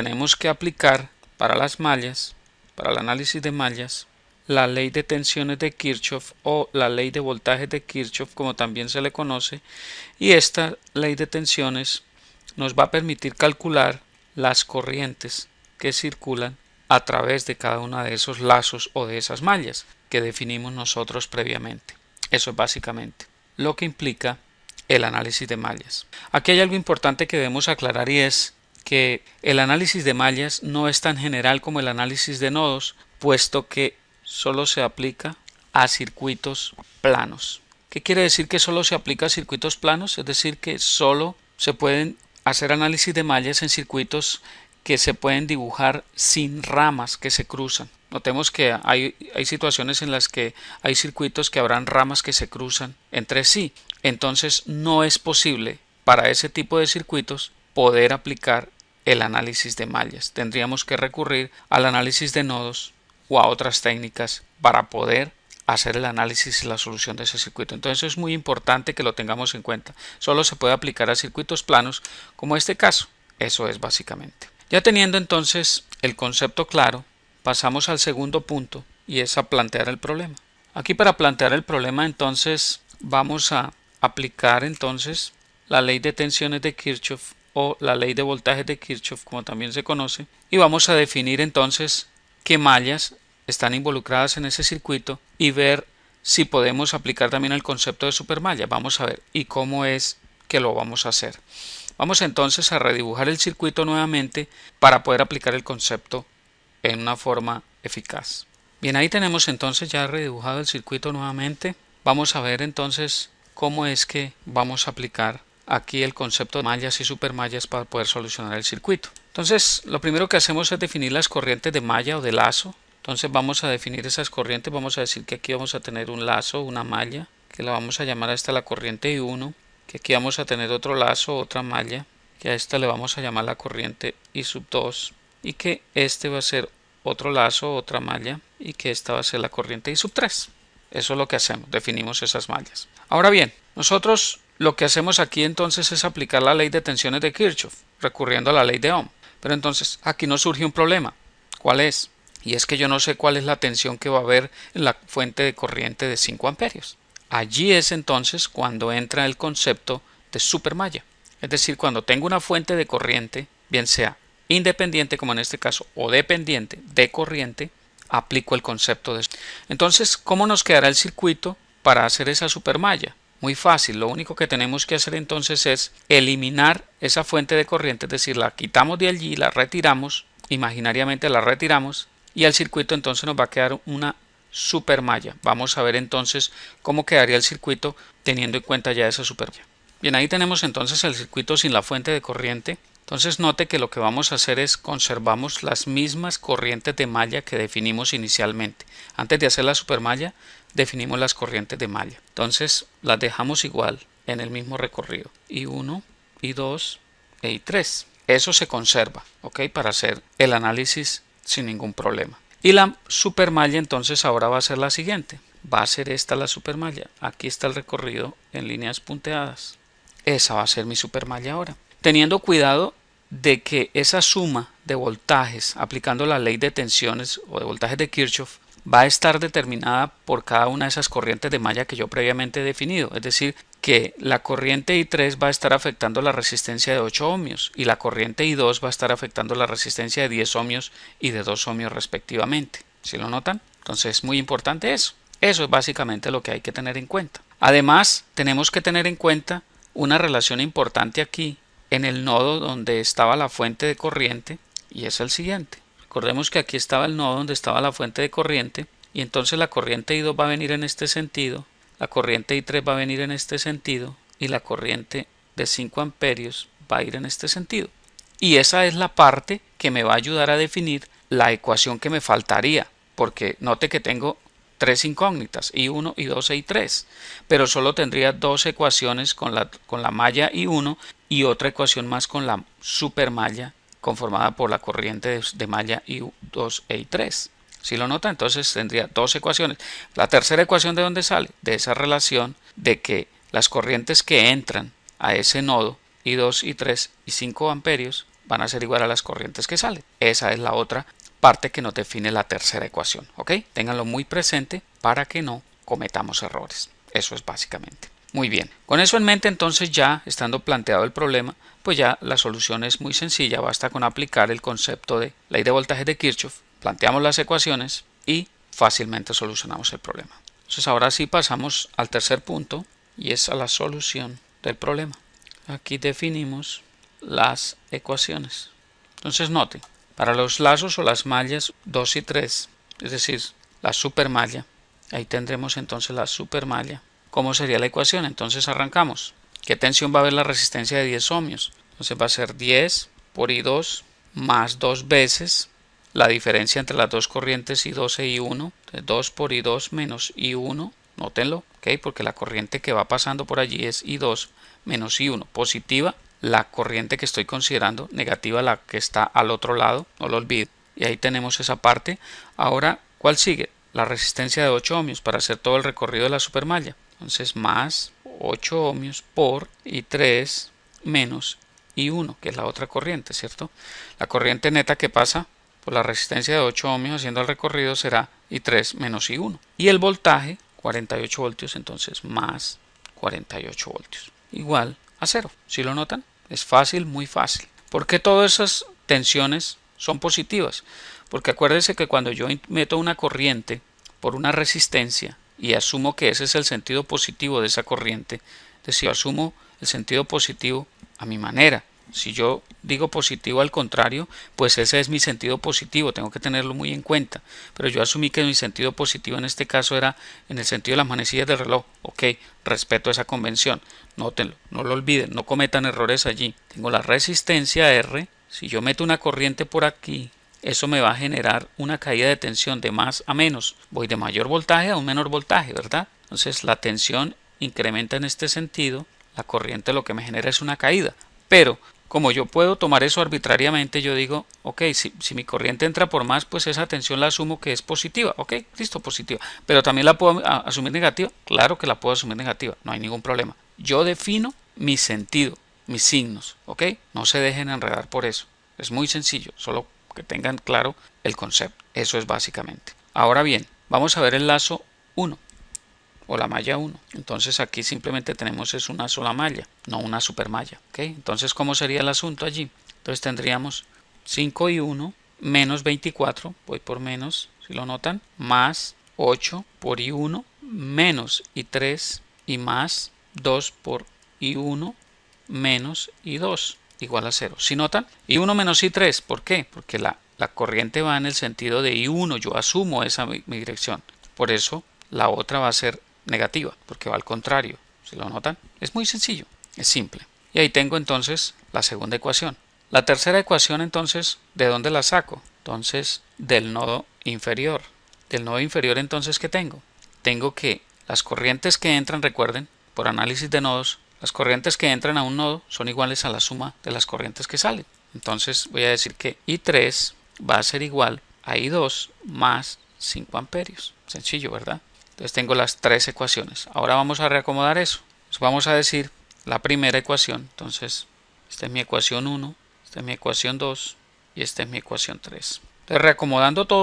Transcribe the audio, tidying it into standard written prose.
tenemos que aplicar para las mallas, para el análisis de mallas, la ley de tensiones de Kirchhoff o la ley de voltajes de Kirchhoff, como también se le conoce, y esta ley de tensiones nos va a permitir calcular las corrientes que circulan a través de cada uno de esos lazos o de esas mallas que definimos nosotros previamente. Eso es básicamente lo que implica el análisis de mallas. Aquí hay algo importante que debemos aclarar, y es que el análisis de mallas no es tan general como el análisis de nodos, puesto que solo se aplica a circuitos planos. ¿Qué quiere decir que solo se aplica a circuitos planos? Es decir, que solo se pueden hacer análisis de mallas en circuitos que se pueden dibujar sin ramas que se cruzan. Notemos que hay situaciones en las que hay circuitos que habrán ramas que se cruzan entre sí. Entonces no es posible para ese tipo de circuitos poder aplicar el análisis de mallas. Tendríamos que recurrir al análisis de nodos o a otras técnicas para poder hacer el análisis y la solución de ese circuito. Entonces es muy importante que lo tengamos en cuenta. Solo se puede aplicar a circuitos planos como este caso. Eso es básicamente. Ya teniendo entonces el concepto claro, pasamos al segundo punto, y es a plantear el problema. Aquí, para plantear el problema, entonces vamos a aplicar entonces la ley de tensiones de Kirchhoff o la ley de voltajes de Kirchhoff, como también se conoce, y vamos a definir entonces qué mallas están involucradas en ese circuito y ver si podemos aplicar también el concepto de supermalla. Vamos a ver y cómo es que lo vamos a hacer. Vamos entonces a redibujar el circuito nuevamente para poder aplicar el concepto en una forma eficaz. Bien, ahí tenemos entonces ya redibujado el circuito nuevamente. Vamos a ver entonces cómo es que vamos a aplicar aquí el concepto de mallas y supermallas para poder solucionar el circuito. Entonces, lo primero que hacemos es definir las corrientes de malla o de lazo. Entonces vamos a definir esas corrientes. Vamos a decir que aquí vamos a tener un lazo, una malla, que la vamos a llamar a esta la corriente I1, que aquí vamos a tener otro lazo, otra malla, que a esta le vamos a llamar la corriente I2, y que este va a ser otro lazo, otra malla, y que esta va a ser la corriente I3. Eso es lo que hacemos, definimos esas mallas. Ahora bien, nosotros lo que hacemos aquí entonces es aplicar la ley de tensiones de Kirchhoff, recurriendo a la ley de Ohm. Pero entonces aquí nos surge un problema. ¿Cuál es? Y es que yo no sé cuál es la tensión que va a haber en la fuente de corriente de 5 amperios. Allí es entonces cuando entra el concepto de supermalla. Es decir, cuando tengo una fuente de corriente, bien sea independiente como en este caso o dependiente de corriente, aplico el concepto de... Entonces, ¿cómo nos quedará el circuito para hacer esa supermalla? Muy fácil, lo único que tenemos que hacer entonces es eliminar esa fuente de corriente, es decir, la quitamos de allí, la retiramos, imaginariamente la retiramos, y al circuito entonces nos va a quedar una supermalla. Vamos a ver entonces cómo quedaría el circuito teniendo en cuenta ya esa supermalla. Bien, ahí tenemos entonces el circuito sin la fuente de corriente. Entonces note que lo que vamos a hacer es conservamos las mismas corrientes de malla que definimos inicialmente. Antes de hacer la supermalla definimos las corrientes de malla. Entonces las dejamos igual en el mismo recorrido. I1, I2 e I3. Eso se conserva, ¿ok? Para hacer el análisis sin ningún problema. Y la supermalla entonces ahora va a ser la siguiente. Va a ser esta la supermalla. Aquí está el recorrido en líneas punteadas. Esa va a ser mi supermalla ahora. Teniendo cuidado de que esa suma de voltajes aplicando la ley de tensiones o de voltajes de Kirchhoff va a estar determinada por cada una de esas corrientes de malla que yo previamente he definido. Es decir, que la corriente I3 va a estar afectando la resistencia de 8 ohmios y la corriente I2 va a estar afectando la resistencia de 10 ohmios y de 2 ohmios respectivamente. ¿Sí lo notan? Entonces es muy importante eso. Eso es básicamente lo que hay que tener en cuenta. Además, tenemos que tener en cuenta una relación importante aquí en el nodo donde estaba la fuente de corriente, y es el siguiente. Recordemos que aquí estaba el nodo donde estaba la fuente de corriente, y entonces la corriente I2 va a venir en este sentido, la corriente I3 va a venir en este sentido, y la corriente de 5 amperios va a ir en este sentido. Y esa es la parte que me va a ayudar a definir la ecuación que me faltaría, porque note que tengo tres incógnitas, I1, I2 e I3, pero solo tendría dos ecuaciones con la malla I1 y otra ecuación más con la supermalla conformada por la corriente de malla I2 e I3. ¿Sí lo nota? Entonces tendría dos ecuaciones. La tercera ecuación, ¿de dónde sale? De esa relación de que las corrientes que entran a ese nodo I2, I3 y 5 amperios van a ser igual a las corrientes que salen. Esa es la otra parte que nos define la tercera ecuación, ¿ok? Ténganlo muy presente para que no cometamos errores. Eso es básicamente. Muy bien, con eso en mente entonces ya estando planteado el problema, pues ya la solución es muy sencilla, basta con aplicar el concepto de ley de voltaje de Kirchhoff, planteamos las ecuaciones y fácilmente solucionamos el problema. Entonces ahora sí pasamos al tercer punto y es a la solución del problema. Aquí definimos las ecuaciones. Entonces noten, para los lazos o las mallas 2 y 3, es decir, la supermalla, ahí tendremos entonces la supermalla. ¿Cómo sería la ecuación? Entonces arrancamos. ¿Qué tensión va a haber la resistencia de 10 ohmios? Entonces va a ser 10 por I2 más 2 veces la diferencia entre las dos corrientes I2 e I1. Entonces 2 por I2 menos I1. Nótenlo, ¿ok? Porque la corriente que va pasando por allí es I2 menos I1. Positiva la corriente que estoy considerando, negativa la que está al otro lado, no lo olviden. Y ahí tenemos esa parte. Ahora, ¿cuál sigue? La resistencia de 8 ohmios para hacer todo el recorrido de la supermalla. Entonces más 8 ohmios por I3 menos I1, que es la otra corriente, ¿cierto? La corriente neta que pasa por la resistencia de 8 ohmios haciendo el recorrido será I3 menos I1. Y el voltaje, 48 voltios, entonces más 48 voltios. Igual a 0. ¿Sí lo notan? Es fácil, muy fácil. ¿Por qué todas esas tensiones son positivas? Porque acuérdense que cuando yo meto una corriente por una resistencia y asumo que ese es el sentido positivo de esa corriente, es decir, yo asumo el sentido positivo a mi manera. Si yo digo positivo al contrario, pues ese es mi sentido positivo, tengo que tenerlo muy en cuenta. Pero yo asumí que mi sentido positivo en este caso era en el sentido de las manecillas del reloj. Ok, respeto esa convención, nótenlo, no lo olviden, no cometan errores allí. Tengo la resistencia R, si yo meto una corriente por aquí, eso me va a generar una caída de tensión de más a menos. Voy de mayor voltaje a un menor voltaje, ¿verdad? Entonces la tensión incrementa en este sentido, la corriente lo que me genera es una caída. Pero como yo puedo tomar eso arbitrariamente, yo digo, ok, si mi corriente entra por más, pues esa tensión la asumo que es positiva. Ok, listo, positiva. Pero también la puedo asumir negativa. Claro que la puedo asumir negativa, no hay ningún problema. Yo defino mi sentido, mis signos, ok. No se dejen enredar por eso. Es muy sencillo, solo que tengan claro el concepto. Eso es básicamente. Ahora bien, vamos a ver el lazo 1. O la malla 1. Entonces aquí simplemente tenemos es una sola malla, no una supermalla. ¿Okay? Entonces, ¿cómo sería el asunto allí? Entonces tendríamos 5 y 1 menos 24, voy por menos, si lo notan, más 8 por I1 menos I3 y más 2 por I1 menos I2 igual a 0. ¿Sí notan? I1 menos I3, ¿por qué? Porque la corriente va en el sentido de I1, yo asumo esa mi dirección. Por eso la otra va a ser negativa, porque va al contrario. ¿Se lo notan? Es muy sencillo, es simple. Y ahí tengo entonces la segunda ecuación. La tercera ecuación entonces, ¿de dónde la saco? Entonces, del nodo inferior. Del nodo inferior entonces, ¿qué tengo? Tengo que las corrientes que entran, recuerden, por análisis de nodos, las corrientes que entran a un nodo son iguales a la suma de las corrientes que salen. Entonces voy a decir que I3 va a ser igual a I2 más 5 amperios. Sencillo, ¿verdad? Entonces tengo las tres ecuaciones. Ahora vamos a reacomodar eso. Pues vamos a decir la primera ecuación. Entonces, esta es mi ecuación 1, esta es mi ecuación 2 y esta es mi ecuación 3. Entonces, reacomodando todo.